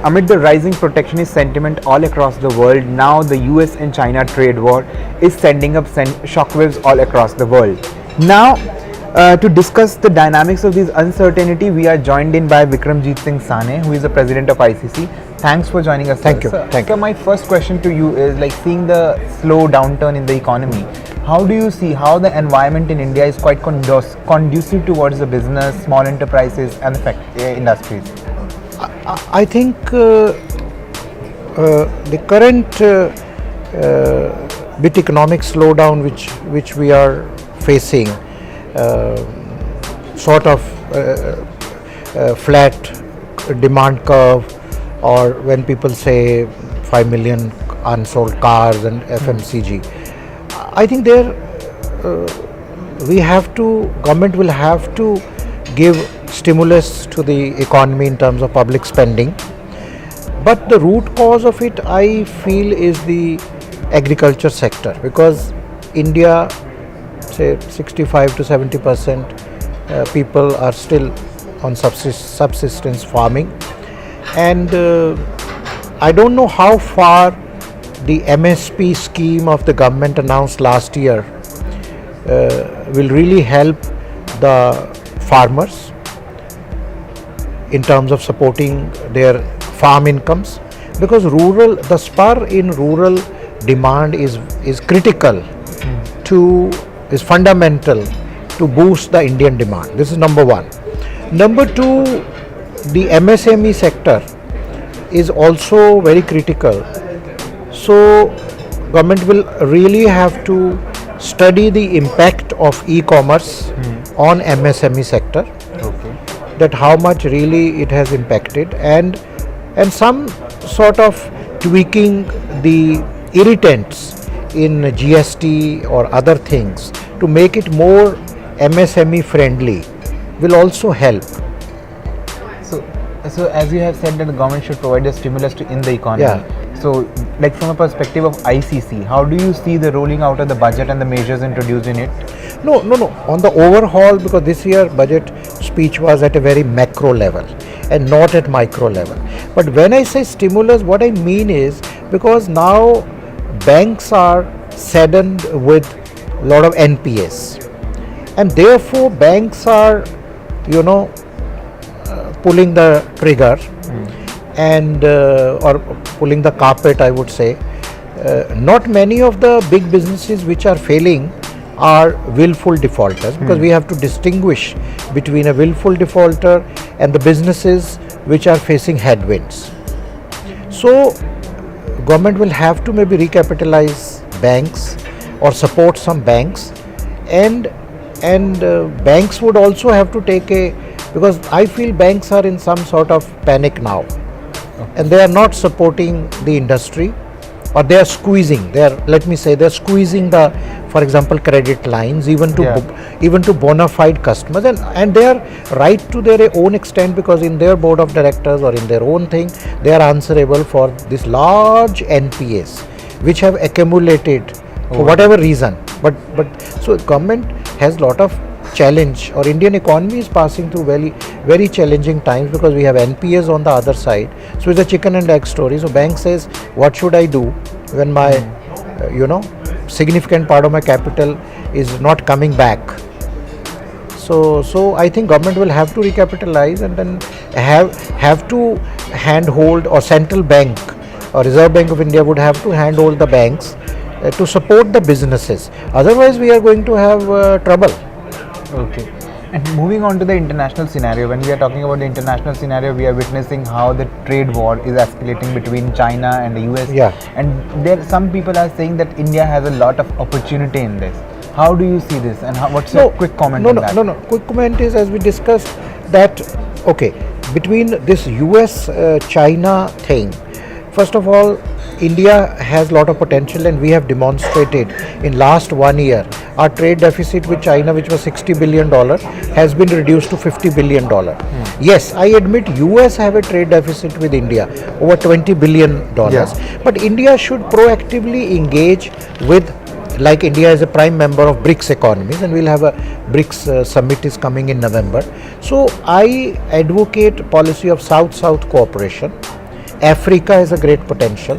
amid the rising protectionist sentiment all across the world, now the US and China trade war is sending up shockwaves all across the world. Now, to discuss the dynamics of this uncertainty, we are joined in by Vikramjit Singh Sane, who is the president of ICC. Thanks for joining us. Thank you. Thank you. So my first question to you is, like, seeing the slow downturn in the economy, how do you see how the environment in India is quite conducive towards the business, small enterprises and the industries? I think the current bit economic slowdown which we are facing, sort of flat demand curve, or when people say 5 million unsold cars and FMCG, I think there government will have to give stimulus to the economy in terms of public spending. But the root cause of it, I feel, is the agriculture sector, because India, say 65 to 70% people are still on subsistence farming, and I don't know how far the MSP scheme of the government announced last year will really help the farmers in terms of supporting their farm incomes, because the spur in rural demand is critical is fundamental to boost the Indian demand. This is number one. Number two, the MSME sector is also very critical. So government will really have to study the impact of e-commerce on MSME sector, that how much really it has impacted, and some sort of tweaking the irritants in GST or other things to make it more MSME friendly will also help. So as you have said that the government should provide a stimulus in the economy. Yeah. So, like, from a perspective of ICC, how do you see the rolling out of the budget and the measures introduced in it? No. On the overhaul, because this year budget speech was at a very macro level and not at micro level. But when I say stimulus, what I mean is, because now banks are saddened with a lot of NPAs, and therefore banks are, pulling the trigger and or pulling the carpet, I would say. Not many of the big businesses which are failing are willful defaulters, because we have to distinguish between a willful defaulter and the businesses which are facing headwinds. So government will have to maybe recapitalize banks or support some banks, and banks would also have to take because I feel banks are in some sort of panic now, and they are not supporting the industry, or they are squeezing. They're squeezing the, for example, credit lines even to bona fide customers, and they are right to their own extent, because in their board of directors or in their own thing, they are answerable for this large NPAs which have accumulated for whatever reason. But so government has lot of challenge, or Indian economy is passing through very, very challenging times, because we have NPAs on the other side. So it's a chicken and egg story. So bank says, what should I do when my significant part of my capital is not coming back? So I think government will have to recapitalize, and then have to handhold, or central bank or Reserve Bank of India would have to handhold the banks to support the businesses. Otherwise we are going to have trouble. Okay. And moving on to the international scenario, when we are talking about the international scenario, we are witnessing how the trade war is escalating between China and the US. Yeah. And some people are saying that India has a lot of opportunity in this. How do you see this, and what's your quick comment on that? No. Quick comment is, as we discussed, that between this US-China thing, first of all, India has a lot of potential, and we have demonstrated in last 1 year our trade deficit with China, which was $60 billion, has been reduced to $50 billion. Yes, I admit US have a trade deficit with India over $20 billion. But India should proactively engage with, like India is a prime member of BRICS economies, and we'll have a BRICS summit is coming in November. So I advocate policy of South-South cooperation, Africa has a great potential.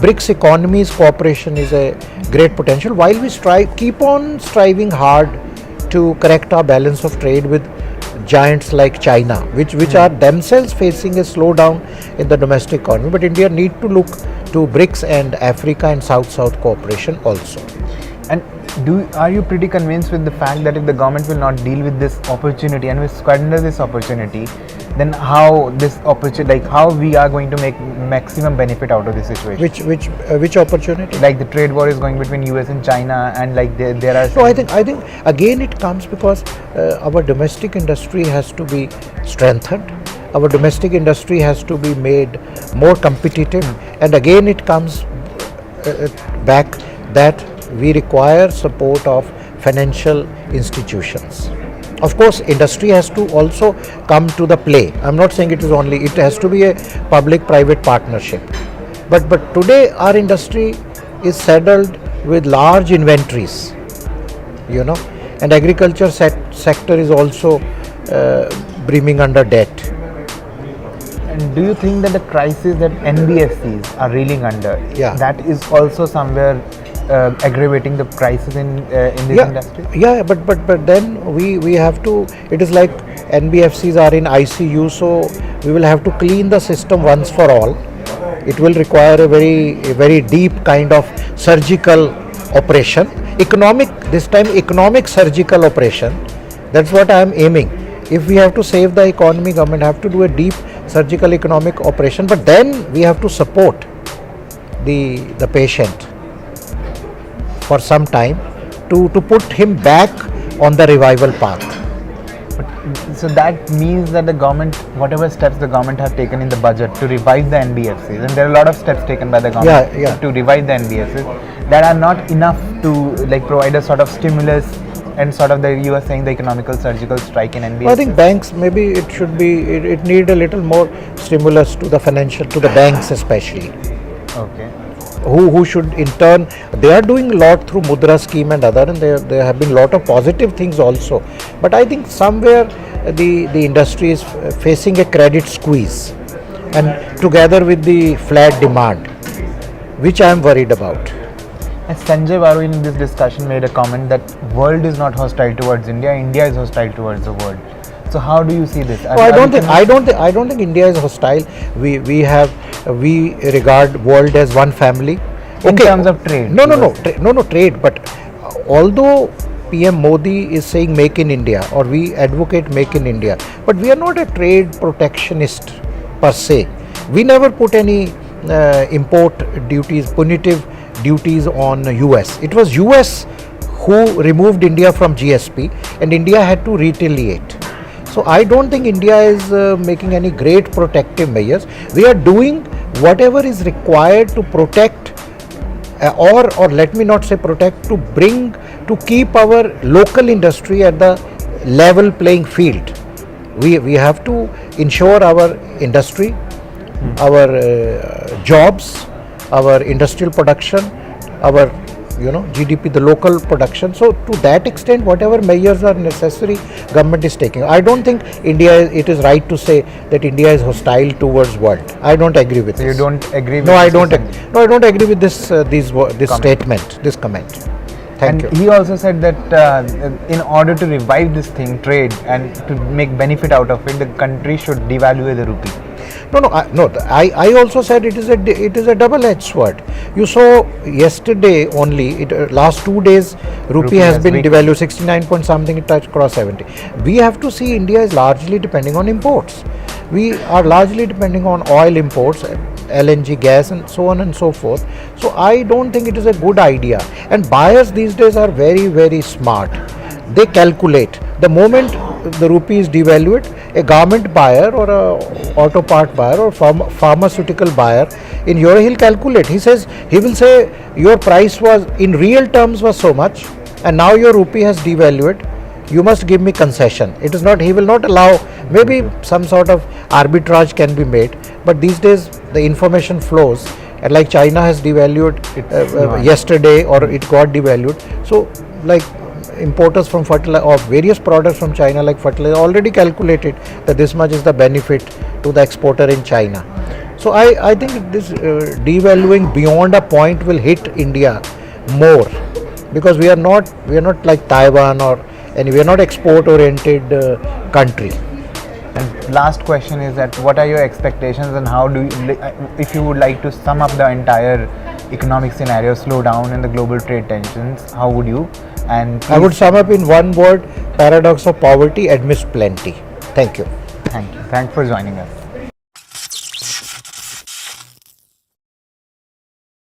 BRICS economies cooperation is a great potential. While we keep on striving hard to correct our balance of trade with giants like China, which are themselves facing a slowdown in the domestic economy. But India need to look to BRICS and Africa and South-South cooperation also. And are you pretty convinced with the fact that if the government will not deal with this opportunity and will squander this opportunity, then how this opportunity, like how we are going to make maximum benefit out of this situation? Which opportunity? Like the trade war is going between US and China, and like there are. So I think again it comes because our domestic industry has to be strengthened. Our domestic industry has to be made more competitive, and again it comes back that we require support of financial institutions. Of course, industry has to also come to the play. I'm not saying it has to be a public-private partnership. But today our industry is saddled with large inventories, and agriculture sector is also brimming under debt. And do you think that the crisis that NBFCs are reeling under, that is also somewhere aggravating the crisis in this industry? Yeah, but then we have to. It is like NBFCs are in ICU, so we will have to clean the system once for all. It will require a very deep kind of surgical operation. Economic surgical operation. That's what I am aiming. If we have to save the economy, government have to do a deep surgical economic operation. But then we have to support the patient for some time to put him back on the revival path. So that means that the government, whatever steps the government have taken in the budget to revive the NBFCs, and there are a lot of steps taken by the government to revive the NBFCs, that are not enough to like provide a sort of stimulus and sort of you are saying the economical surgical strike in NBFCs. I think banks, maybe it need a little more stimulus to the banks especially. Okay. Who should in turn, they are doing a lot through Mudra scheme and other, and there have been a lot of positive things also. But I think somewhere the industry is facing a credit squeeze, and together with the flat demand, which I am worried about. As Sanjay Baru in this discussion made a comment that world is not hostile towards India, India is hostile towards the world. So how do you see this? I don't think India is hostile. We regard world as one family. In terms of trade. No trade. But although PM Modi is saying make in India, or we advocate make in India, but we are not a trade protectionist per se. We never put any import duties, punitive duties on US. It was US who removed India from GSP, and India had to retaliate. So I don't think India is making any great protective measures. We are doing whatever is required to protect, or let me not say protect, to keep our local industry at the level playing field. We have to ensure our industry, our jobs, our industrial production, our GDP, the local production. So to that extent, whatever measures are necessary, government is taking. I don't think it is right to say that India is hostile towards world. I don't agree with this. You don't agree with this? No, I don't agree with this statement, this comment. Thank you. He also said that in order to revive this thing, trade, and to make benefit out of it, the country should devalue the rupee. I also said it is a double-edged sword. You saw yesterday only, last 2 days, rupee has been devalued 69 point something, it touched cross 70. We have to see India is largely depending on imports. We are largely depending on oil imports, LNG gas, and so on and so forth. So I don't think it is a good idea. And buyers these days are very, very smart. They calculate. The moment the rupee is devalued, a garment buyer or a auto part buyer or pharmaceutical buyer in Europe, he'll calculate. He will say your price was in real terms was so much, and now your rupee has devalued. You must give me concession. It is not. He will not allow. Maybe some sort of arbitrage can be made, but these days the information flows. And like China has devalued yesterday, or it got devalued. So like importers from of various products from China like fertilizer already calculated that this much is the benefit to the exporter in China. So I think this devaluing beyond a point will hit India more, because we are not like Taiwan or and we are not export oriented country. And last question is that what are your expectations and how do you, if you would like to sum up the entire economic scenario, slowdown in the global trade tensions, how would you? And I would sum up in one word: paradox of poverty amidst plenty. Thank you. thank you. Thanks for joining us.